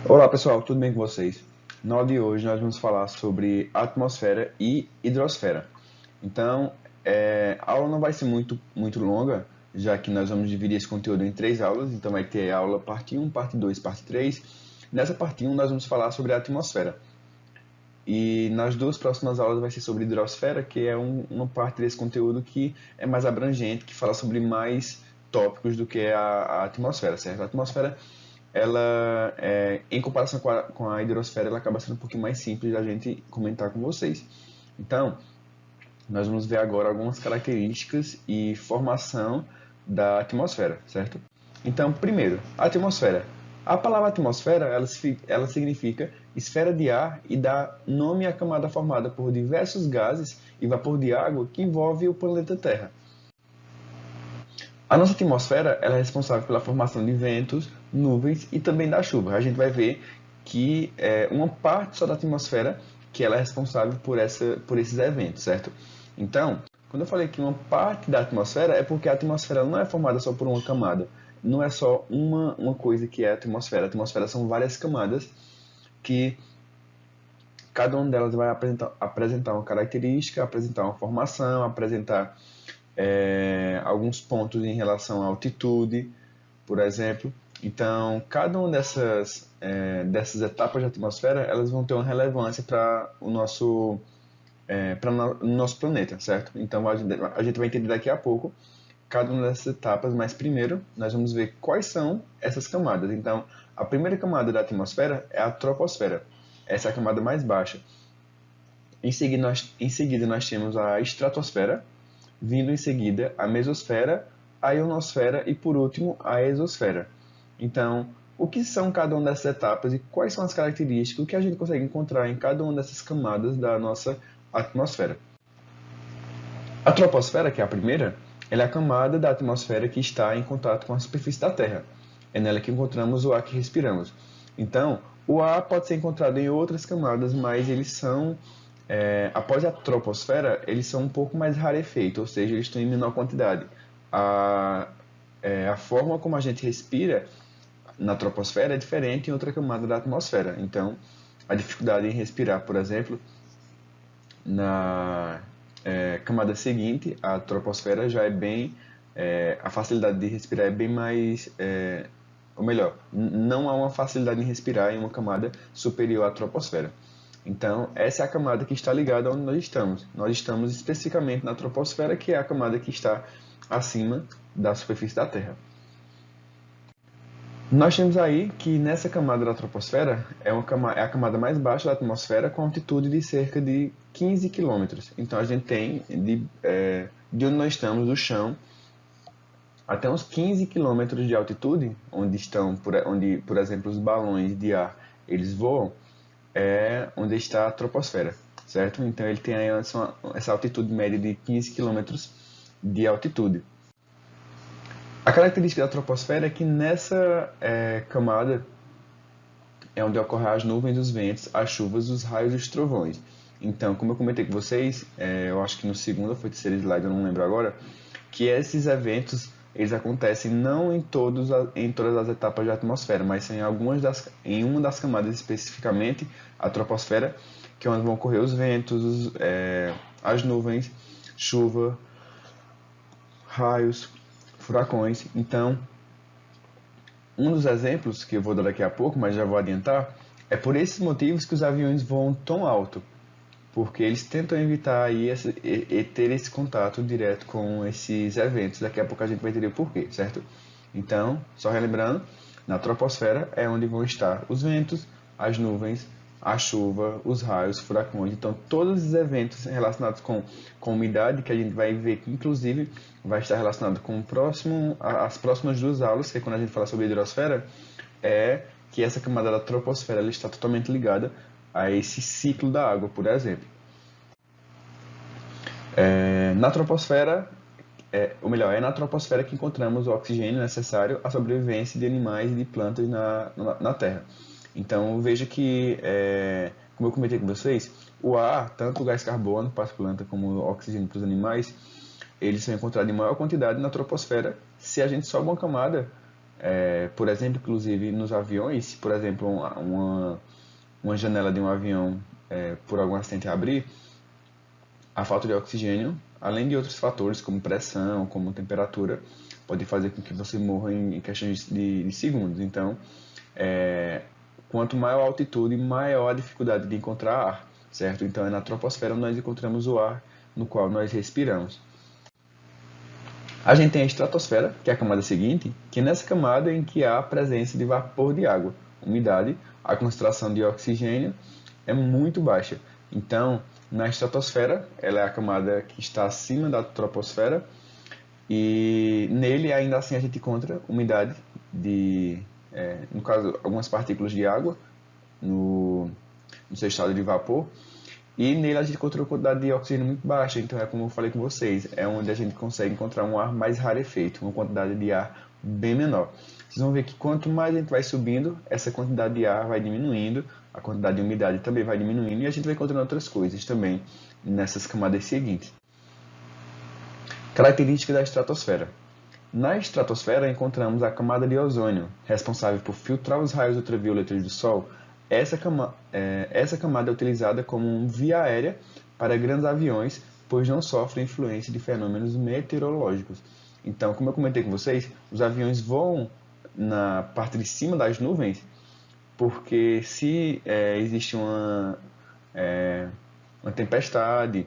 Olá pessoal, tudo bem com vocês? Na aula de hoje nós vamos falar sobre atmosfera e hidrosfera. Então, a aula não vai ser muito longa, já que nós vamos dividir esse conteúdo em 3 aulas. Então vai ter a aula parte 1, parte 2, parte 3. Nessa parte 1 nós vamos falar sobre a atmosfera. E nas 2 próximas aulas vai ser sobre hidrosfera, que é uma parte desse conteúdo que é mais abrangente, que fala sobre mais tópicos do que a atmosfera, certo? A atmosfera, ela, em comparação com a hidrosfera, ela acaba sendo um pouquinho mais simples da gente comentar com vocês. Então, nós vamos ver agora algumas características e formação da atmosfera, certo? Então, primeiro, a atmosfera. A palavra atmosfera, ela significa esfera de ar e dá nome à camada formada por diversos gases e vapor de água que envolve o planeta Terra. A nossa atmosfera, ela é responsável pela formação de ventos, nuvens e também da chuva. A gente vai ver que é uma parte só da atmosfera que ela é responsável por esses eventos, certo? Então, quando eu falei que uma parte da atmosfera, é porque a atmosfera não é formada só por uma camada. Não é só uma coisa que é a atmosfera. A atmosfera são várias camadas que cada uma delas vai apresentar uma característica, apresentar uma formação, apresentar alguns pontos em relação à altitude, por exemplo. Então, cada uma dessas etapas da atmosfera, elas vão ter uma relevância para o nosso planeta, certo? Então, a gente vai entender daqui a pouco cada uma dessas etapas, mas primeiro nós vamos ver quais são essas camadas. Então, a primeira camada da atmosfera é a troposfera. Essa é a camada mais baixa. Em seguida nós temos a estratosfera, vindo em seguida a mesosfera, a ionosfera e, por último, a exosfera. Então, o que são cada uma dessas etapas e quais são as características, o que a gente consegue encontrar em cada uma dessas camadas da nossa atmosfera? A troposfera, que é a primeira, ela é a camada da atmosfera que está em contato com a superfície da Terra. É nela que encontramos o ar que respiramos. Então, o ar pode ser encontrado em outras camadas, mas eles são, após a troposfera, eles são um pouco mais rarefeitos, ou seja, eles estão em menor quantidade. A forma como a gente respira na troposfera é diferente em outra camada da atmosfera. Então, a dificuldade em respirar, por exemplo, na camada seguinte, a troposfera já é bem. A facilidade de respirar é bem mais. Ou melhor, não há uma facilidade em respirar em uma camada superior à troposfera. Então, essa é a camada que está ligada onde nós estamos. Nós estamos especificamente na troposfera, que é a camada que está acima da superfície da Terra. Nós temos aí que nessa camada da troposfera é a camada mais baixa da atmosfera com altitude de cerca de 15 quilômetros. Então a gente tem de onde nós estamos, do chão, até uns 15 quilômetros de altitude, onde, por exemplo, os balões de ar eles voam, é onde está a troposfera, certo? Então ele tem aí essa altitude média de 15 quilômetros de altitude. A característica da troposfera é que nessa camada é onde ocorrem as nuvens, os ventos, as chuvas, os raios e os trovões. Então, como eu comentei com vocês, eu acho que no segundo ou foi terceiro slide, eu não lembro agora, que esses eventos eles acontecem não em todas as etapas da atmosfera, mas em uma das camadas especificamente, a troposfera, que é onde vão ocorrer os ventos, as nuvens, chuva, raios, furacões. Então, um dos exemplos que eu vou dar daqui a pouco, mas já vou adiantar, é por esses motivos que os aviões voam tão alto, porque eles tentam evitar aí ter esse contato direto com esses eventos. Daqui a pouco a gente vai entender o porquê, certo? Então, só relembrando, na troposfera é onde vão estar os ventos, as nuvens, a chuva, os raios, os furacões. Então, todos os eventos relacionados com umidade, que a gente vai ver que, inclusive, vai estar relacionado com as próximas 2 aulas, que é quando a gente fala sobre a hidrosfera, é que essa camada da troposfera ela está totalmente ligada a esse ciclo da água, por exemplo. Na troposfera, é na troposfera que encontramos o oxigênio necessário à sobrevivência de animais e de plantas na Terra. Então, veja que, como eu comentei com vocês, o ar, tanto o gás carbono para as plantas como o oxigênio para os animais, eles são encontrados em maior quantidade na troposfera se a gente sobe uma camada Por exemplo, inclusive nos aviões, se por exemplo uma janela de um avião por algum acidente abrir, a falta de oxigênio, além de outros fatores como pressão, como temperatura, pode fazer com que você morra em questões de segundos. Então, quanto maior a altitude, maior a dificuldade de encontrar ar, certo? Então, é na troposfera onde nós encontramos o ar no qual nós respiramos. A gente tem a estratosfera, que é a camada seguinte, que é nessa camada em que há a presença de vapor de água, umidade, a concentração de oxigênio é muito baixa. Então, na estratosfera, ela é a camada que está acima da troposfera e nele ainda assim a gente encontra umidade no caso, algumas partículas de água no seu estado de vapor. E nele a gente encontrou uma quantidade de oxigênio muito baixa, então é como eu falei com vocês, é onde a gente consegue encontrar um ar mais rarefeito, uma quantidade de ar bem menor. Vocês vão ver que quanto mais a gente vai subindo, essa quantidade de ar vai diminuindo, a quantidade de umidade também vai diminuindo e a gente vai encontrando outras coisas também nessas camadas seguintes. Características da estratosfera. Na estratosfera encontramos a camada de ozônio, responsável por filtrar os raios ultravioletas do Sol. Essa camada é utilizada como via aérea para grandes aviões, pois não sofre influência de fenômenos meteorológicos. Então, como eu comentei com vocês, os aviões voam na parte de cima das nuvens, porque se existe uma tempestade,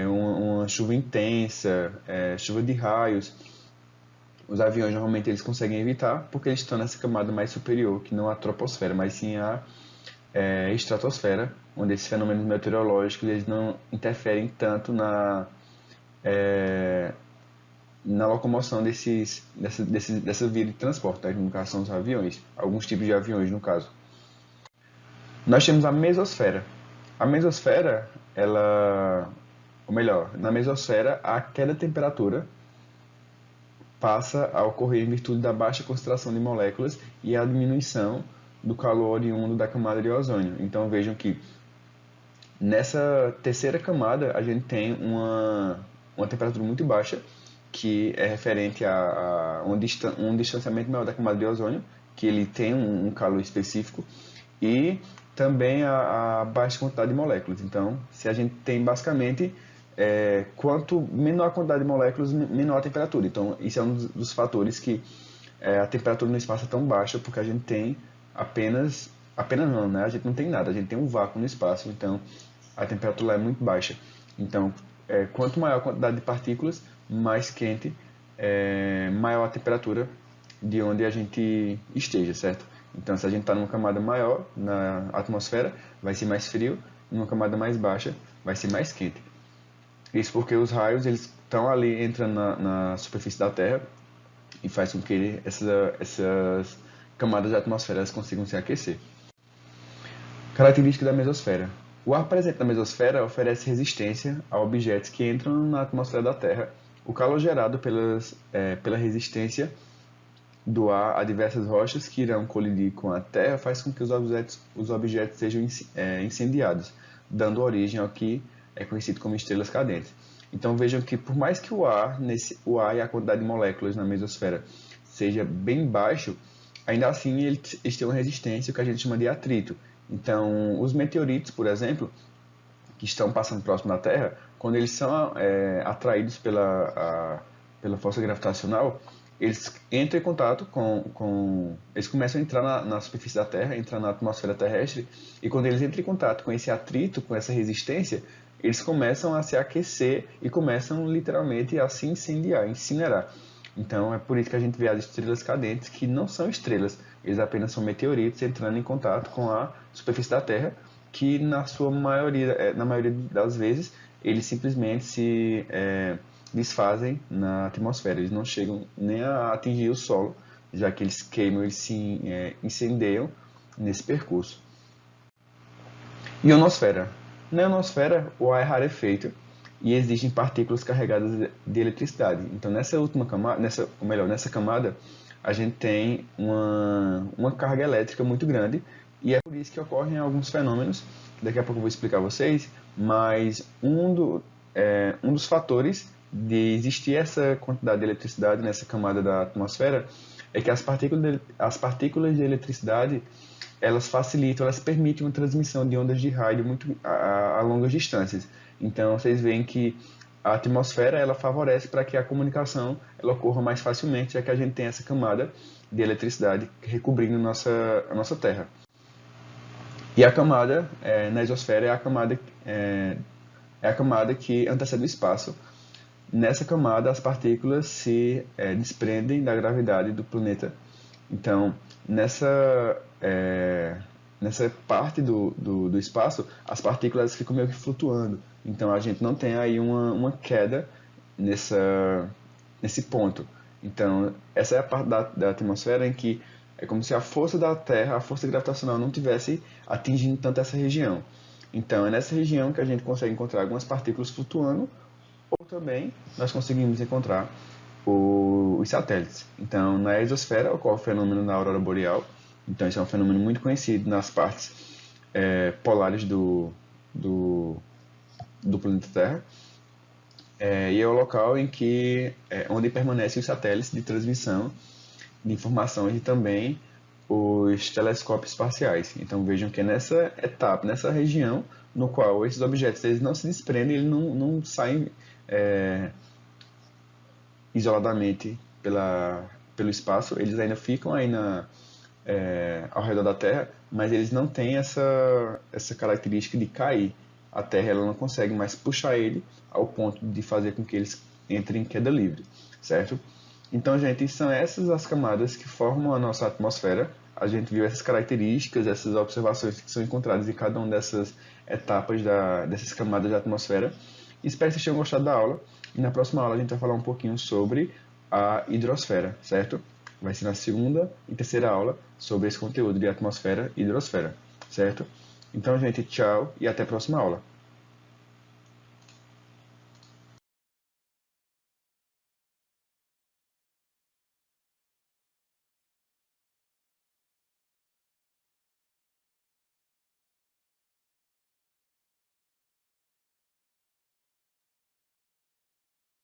uma chuva intensa, chuva de raios, os aviões normalmente eles conseguem evitar porque eles estão nessa camada mais superior, que não a troposfera, mas sim a estratosfera, onde esses fenômenos meteorológicos eles não interferem tanto na locomoção dessa via de transporte, tá? No caso são os aviões, alguns tipos de aviões no caso. Nós temos a mesosfera. A mesosfera, na mesosfera a queda de temperatura passa a ocorrer em virtude da baixa concentração de moléculas e a diminuição do calor oriundo da camada de ozônio. Então vejam que nessa terceira camada a gente tem uma temperatura muito baixa, que é referente a um distanciamento maior da camada de ozônio, que ele tem um calor específico, e também a baixa quantidade de moléculas. Então, se a gente tem basicamente, quanto menor a quantidade de moléculas, menor a temperatura. Então, isso é um dos fatores que a temperatura no espaço é tão baixa, porque a gente tem apenas não, né? A gente não tem nada, a gente tem um vácuo no espaço, então a temperatura lá é muito baixa. Então, quanto maior a quantidade de partículas, mais quente, maior a temperatura de onde a gente esteja, certo? Então, se a gente está numa camada maior na atmosfera, vai ser mais frio, numa camada mais baixa, vai ser mais quente. Isso porque os raios eles estão ali entrando na superfície da Terra e faz com que essas camadas da atmosfera consigam se aquecer. Característica da mesosfera. O ar presente na mesosfera oferece resistência a objetos que entram na atmosfera da Terra. O calor gerado pela resistência do ar a diversas rochas que irão colidir com a Terra faz com que os objetos sejam incendiados, dando origem ao que é conhecido como estrelas cadentes. Então vejam que por mais que o ar e a quantidade de moléculas na mesosfera seja bem baixo, ainda assim eles têm uma resistência, o que a gente chama de atrito. Então os meteoritos, por exemplo, que estão passando próximo da Terra, quando eles são atraídos pela força gravitacional, eles entram em contato eles começam a entrar na superfície da Terra, entrar na atmosfera terrestre, e quando eles entram em contato com esse atrito, com essa resistência, eles começam a se aquecer e começam literalmente a se incendiar, incinerar. Então é por isso que a gente vê as estrelas cadentes, que não são estrelas, eles apenas são meteoritos entrando em contato com a superfície da Terra, que na maioria das vezes, eles simplesmente se desfazem na atmosfera. Eles não chegam nem a atingir o solo, já que eles queimam, eles se incendiam nesse percurso. Ionosfera. Na ionosfera, o ar é rarefeito e existem partículas carregadas de eletricidade. Então, nessa camada, a gente tem uma carga elétrica muito grande e é por isso que ocorrem alguns fenômenos, que daqui a pouco eu vou explicar a vocês, mas um dos fatores de existir essa quantidade de eletricidade nessa camada da atmosfera é que as partículas de eletricidade elas facilitam, elas permitem uma transmissão de ondas de rádio muito a longas distâncias. Então vocês veem que a atmosfera ela favorece para que a comunicação ela ocorra mais facilmente, já que a gente tem essa camada de eletricidade recobrindo a nossa Terra. E a camada na exosfera é a camada que antecede o espaço. Nessa camada, as partículas se desprendem da gravidade do planeta. Então, nessa parte do espaço, as partículas ficam meio que flutuando. Então, a gente não tem aí uma queda nesse ponto. Então, essa é a parte da atmosfera em que é como se a força da Terra, a força gravitacional, não tivesse atingindo tanto essa região. Então, é nessa região que a gente consegue encontrar algumas partículas flutuando, ou também nós conseguimos encontrar os satélites. Então, na exosfera ocorre o fenômeno da aurora boreal. Então, isso é um fenômeno muito conhecido nas partes polares do planeta Terra. E é o local em que onde permanecem os satélites de transmissão de informações e também os telescópios espaciais. Então vejam que é nessa etapa, nessa região, no qual esses objetos eles não se desprendem, eles não saem isoladamente pelo espaço, eles ainda ficam aí ao redor da Terra, mas eles não têm essa característica de cair. A Terra ela não consegue mais puxar ele ao ponto de fazer com que eles entrem em queda livre, certo? Então, gente, são essas as camadas que formam a nossa atmosfera. A gente viu essas características, essas observações que são encontradas em cada uma dessas etapas dessas camadas da atmosfera. Espero que vocês tenham gostado da aula. E na próxima aula a gente vai falar um pouquinho sobre a hidrosfera, certo? Vai ser na segunda e terceira aula sobre esse conteúdo de atmosfera e hidrosfera, certo? Então, gente, tchau e até a próxima aula.